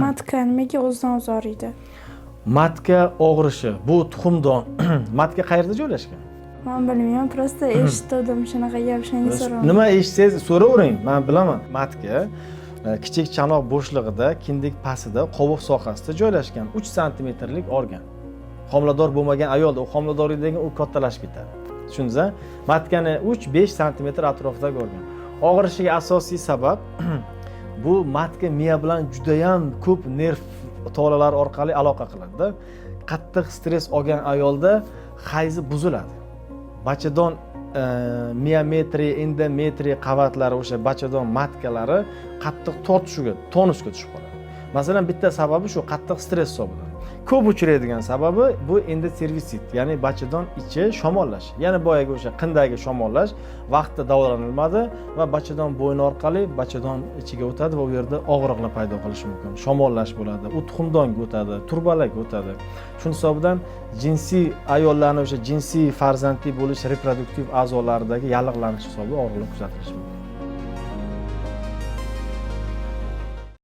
matka nimaga o'zidan o'zi og'riydi? Matka og'rishi, bu tuxumdon. Matka qayerda joylashgan? Men bilmayman, prosta eshitdim shunaqa gap, shuni so'raman. Nima eshitsangiz so'ravering, men bilaman. Matka kichik chanoq bo'shlig'ida, kindik pastida, qovoq sohasida joylashgan 3 santimetrlik organ. Homilador bo'lmagan ayolda u homiladorlikdan u kattalashib ketadi. Tushundingiz? Matkani 3-5 santimetr atrofidagi organ. Og'rishiga asosiy sabab bu matka miya bilan juda ham ko'p nerv tolalari orqali aloqa qiladi-da. Qattiq stress olgan ayolda hayzi buziladi. Bachadon miometriya, endometriya qavatlari, o'sha bachadon matkalari qattiq tortishuga, tonusga tushib qoladi. Masalan, bitta sababi shu qattiq stress hisoblanadi. Ko'p uchraydigan sababi bu endoservisit, ya'ni bachadon ichi shamollash. Ya'ni boyagi o'sha qindagi shamollash vaqtida davolanilmadi va bachadon bo'yni orqali bachadon ichiga o'tadi va u yerda og'riqlar paydo qilishi mumkin. Shamollash bo'ladi, u tuxumdonga o'tadi, turbalarga o'tadi. Shuning hisobidan jinsiy ayollarning o'sha jinsiy farzandli bo'lish reproduktiv a'zolaridagi yallig'lanish hisobi og'riqlar kuzatilishi mumkin.